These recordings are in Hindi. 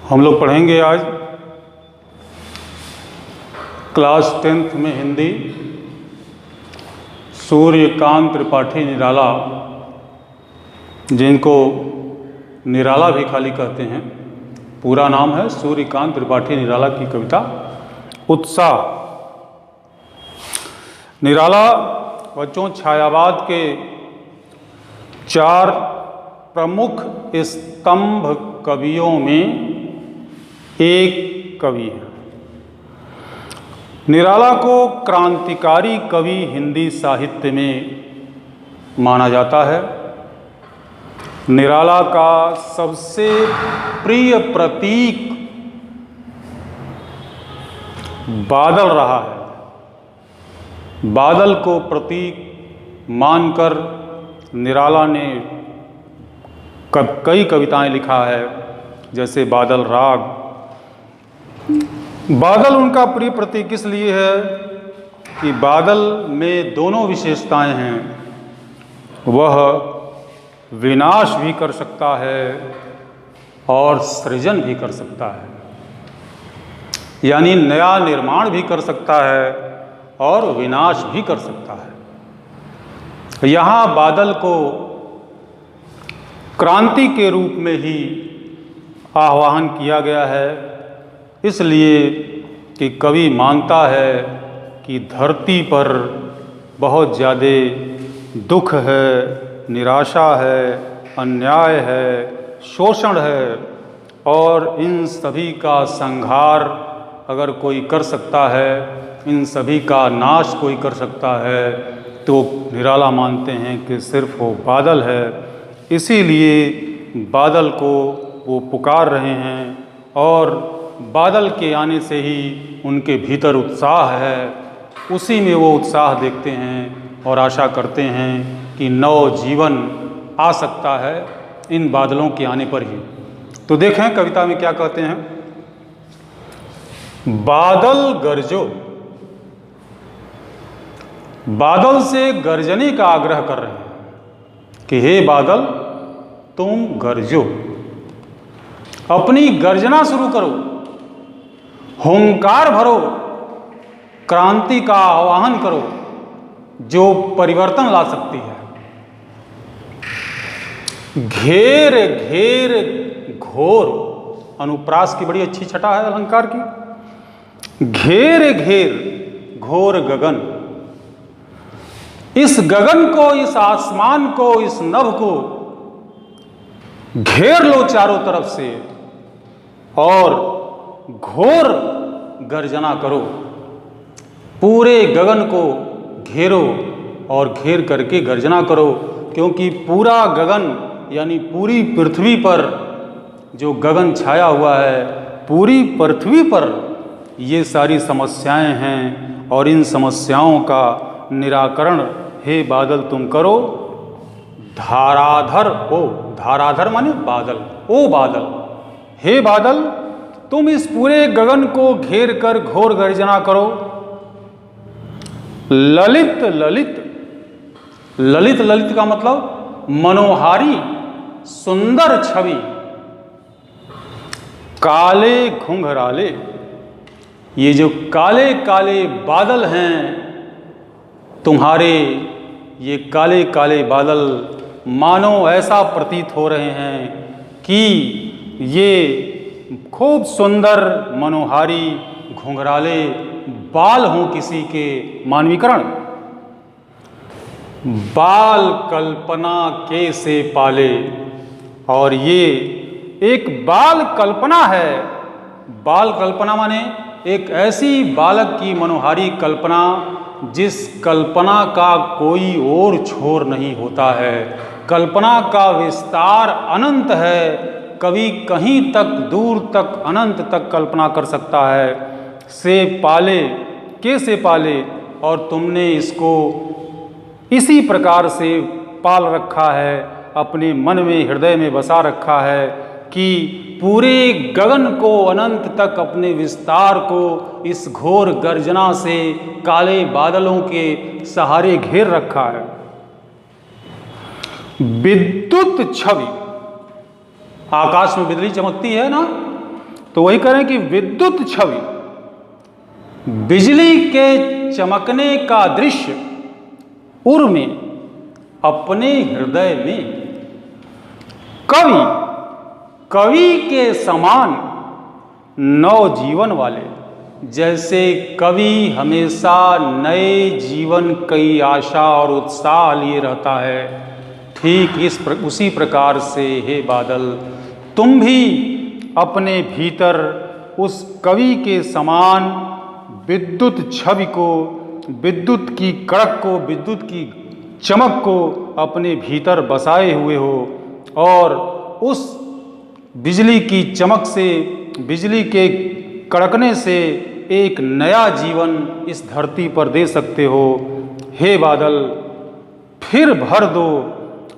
हम लोग पढ़ेंगे आज क्लास 10th में हिंदी सूर्यकांत त्रिपाठी निराला, जिनको निराला भी खाली कहते हैं। पूरा नाम है सूर्यकांत त्रिपाठी निराला की कविता उत्साह। निराला बच्चों छायावाद के 4 प्रमुख स्तंभ कवियों में एक कवि है। निराला को क्रांतिकारी कवि हिंदी साहित्य में माना जाता है। निराला का सबसे प्रिय प्रतीक बादल रहा है। बादल को प्रतीक मानकर निराला ने कई कविताएं लिखा है, जैसे बादल राग। बादल उनका प्रिय प्रतीक इसलिए है कि बादल में दोनों विशेषताएं हैं। वह विनाश भी कर सकता है और सृजन भी कर सकता है, यानी नया निर्माण भी कर सकता है और विनाश भी कर सकता है। यहाँ बादल को क्रांति के रूप में ही आह्वान किया गया है, इसलिए कि कवि मानता है कि धरती पर बहुत ज़्यादा दुख है, निराशा है, अन्याय है, शोषण है, और इन सभी का संहार अगर कोई कर सकता है, इन सभी का नाश कोई कर सकता है, तो निराला मानते हैं कि सिर्फ वो बादल है। इसीलिए बादल को वो पुकार रहे हैं और बादल के आने से ही उनके भीतर उत्साह है। उसी में वो उत्साह देखते हैं और आशा करते हैं कि नव जीवन आ सकता है इन बादलों के आने पर ही। तो देखें कविता में क्या कहते हैं। बादल गरजो, बादल से गर्जने का आग्रह कर रहे हैं कि हे बादल तुम गरजो, अपनी गर्जना शुरू करो, हुंकार भरो, क्रांति का आह्वान करो जो परिवर्तन ला सकती है। घेर घेर घोर, अनुप्रास की बड़ी अच्छी छटा है अलंकार की। घेर घेर घोर गगन, इस गगन को, इस आसमान को, इस नभ को घेर लो चारों तरफ से और घोर गर्जना करो। पूरे गगन को घेरो और घेर करके गर्जना करो, क्योंकि पूरा गगन यानी पूरी पृथ्वी पर जो गगन छाया हुआ है, पूरी पृथ्वी पर ये सारी समस्याएं हैं और इन समस्याओं का निराकरण हे बादल तुम करो। धाराधर हो, धाराधर माने बादल, ओ बादल, हे बादल तुम इस पूरे गगन को घेर कर घोर गर्जना करो। ललित ललित, ललित ललित का मतलब मनोहारी सुंदर छवि। काले घुंघराले, ये जो काले काले बादल हैं तुम्हारे, ये काले काले बादल मानो ऐसा प्रतीत हो रहे हैं कि ये खूब सुंदर मनोहारी घुंघराले बाल हों किसी के मानवीकरण। बाल कल्पना के से पाले, और ये एक बाल कल्पना है। बाल कल्पना माने एक ऐसी बालक की मनोहारी कल्पना जिस कल्पना का कोई और छोर नहीं होता है। कल्पना का विस्तार अनंत है, कवि कहीं तक दूर तक अनंत तक कल्पना कर सकता है। से पाले, के से पाले, और तुमने इसको इसी प्रकार से पाल रखा है, अपने मन में हृदय में बसा रखा है कि पूरे गगन को अनंत तक अपने विस्तार को इस घोर गर्जना से काले बादलों के सहारे घेर रखा है। विद्युत छवि, आकाश में बिजली चमकती है ना, तो वही करें कि विद्युत छवि, बिजली के चमकने का दृश्य उर्मे अपने हृदय में कवि के समान नवजीवन वाले। जैसे कवि हमेशा नए जीवन की आशा और उत्साह लिए रहता है, ठीक उसी प्रकार से हे बादल, तुम भी अपने भीतर उस कवि के समान विद्युत छवि को, विद्युत की कड़क को, विद्युत की चमक को अपने भीतर बसाए हुए हो और उस बिजली की चमक से, बिजली के कड़कने से एक नया जीवन इस धरती पर दे सकते हो। हे बादल, फिर भर दो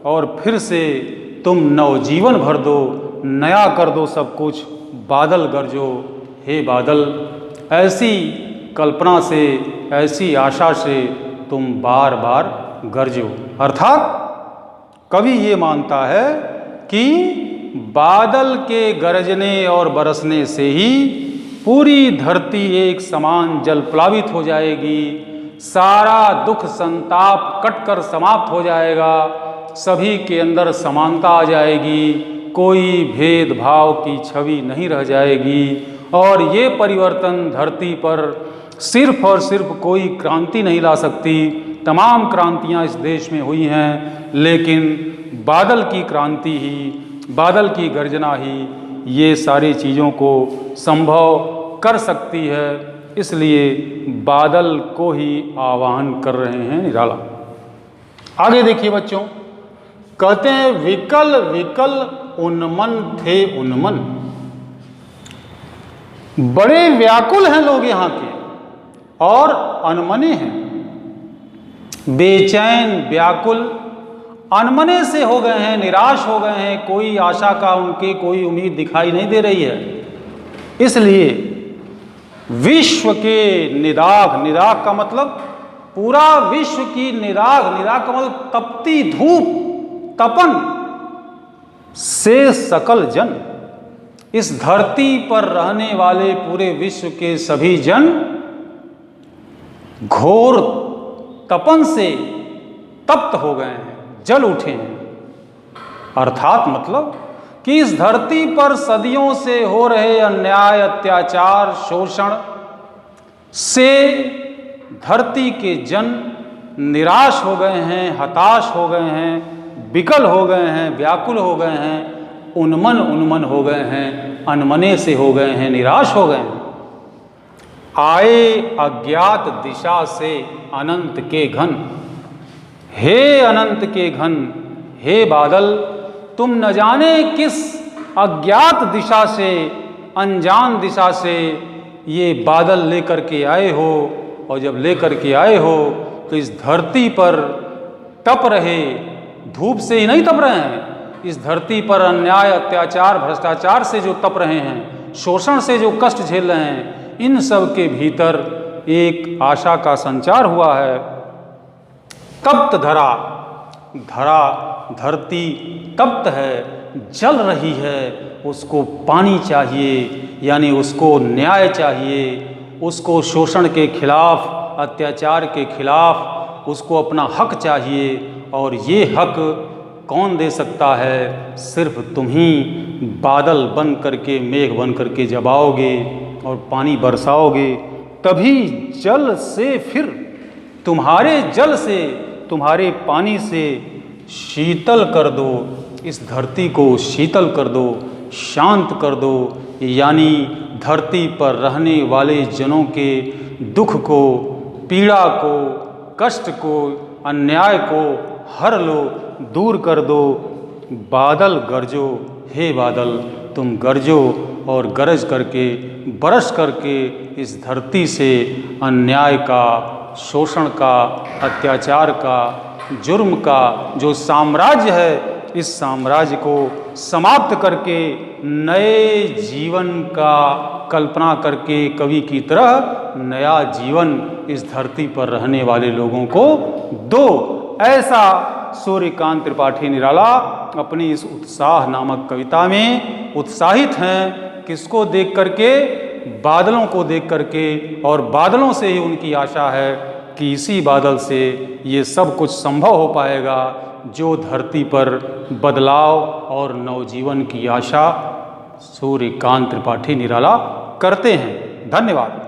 और फिर से तुम नवजीवन भर दो, नया कर दो सब कुछ। बादल गरजो हे बादल, ऐसी कल्पना से, ऐसी आशा से तुम बार बार गरजो। अर्थात कवि ये मानता है कि बादल के गरजने और बरसने से ही पूरी धरती एक समान जल प्लावित हो जाएगी, सारा दुख संताप कटकर समाप्त हो जाएगा, सभी के अंदर समानता आ जाएगी, कोई भेदभाव की छवि नहीं रह जाएगी। और ये परिवर्तन धरती पर सिर्फ और सिर्फ कोई क्रांति नहीं ला सकती, तमाम क्रांतियाँ इस देश में हुई हैं, लेकिन बादल की क्रांति ही, बादल की गर्जना ही ये सारी चीज़ों को संभव कर सकती है। इसलिए बादल को ही आह्वान कर रहे हैं निराला। आगे देखिए बच्चों, कहते हैं विकल विकल उन्मन थे उन्मन। बड़े व्याकुल हैं लोग यहाँ के और अनमने हैं, बेचैन व्याकुल अनमने से हो गए हैं, निराश हो गए हैं, कोई आशा का उनके कोई उम्मीद दिखाई नहीं दे रही है। इसलिए विश्व के निदाघ, निदाघ का मतलब पूरा विश्व की निदाघ, निदाघ का मतलब तपती धूप, तपन से सकल जन, इस धरती पर रहने वाले पूरे विश्व के सभी जन घोर तपन से तप्त हो गए हैं, जल उठे हैं। अर्थात मतलब कि इस धरती पर सदियों से हो रहे अन्याय, अत्याचार, शोषण से धरती के जन निराश हो गए हैं, हताश हो गए हैं, विकल हो गए हैं, व्याकुल हो गए हैं, उन्मन उन्मन हो गए हैं, अनमने से हो गए हैं, निराश हो गए हैं। आए अज्ञात दिशा से अनंत के घन, हे अनंत के घन, हे बादल, तुम न जाने किस अज्ञात दिशा से, अनजान दिशा से ये बादल लेकर के आए हो। और जब लेकर के आए हो तो इस धरती पर तप रहे, धूप से ही नहीं तप रहे हैं, इस धरती पर अन्याय, अत्याचार, भ्रष्टाचार से जो तप रहे हैं, शोषण से जो कष्ट झेल रहे हैं, इन सब के भीतर एक आशा का संचार हुआ है। तप्त धरा, धरा धरती तप्त है, जल रही है, उसको पानी चाहिए, यानी उसको न्याय चाहिए, उसको शोषण के खिलाफ, अत्याचार के खिलाफ उसको अपना हक चाहिए। और ये हक कौन दे सकता है? सिर्फ तुम ही बादल बन करके, मेघ बन करके जब आओगे और पानी बरसाओगे, तभी जल से, फिर तुम्हारे जल से, तुम्हारे पानी से शीतल कर दो, इस धरती को शीतल कर दो, शांत कर दो। यानी धरती पर रहने वाले जनों के दुख को, पीड़ा को, कष्ट को, अन्याय को हर लो, दूर कर दो। बादल गरजो, हे बादल तुम गरजो और गरज करके, बरस करके इस धरती से अन्याय का, शोषण का, अत्याचार का, जुर्म का जो साम्राज्य है, इस साम्राज्य को समाप्त करके नए जीवन का कल्पना करके कवि की तरह नया जीवन इस धरती पर रहने वाले लोगों को दो। ऐसा सूर्यकांत त्रिपाठी निराला अपनी इस उत्साह नामक कविता में उत्साहित हैं किसको देख करके? बादलों को देख करके। और बादलों से ही उनकी आशा है कि इसी बादल से ये सब कुछ संभव हो पाएगा जो धरती पर बदलाव और नवजीवन की आशा सूर्यकांत त्रिपाठी निराला करते हैं। धन्यवाद।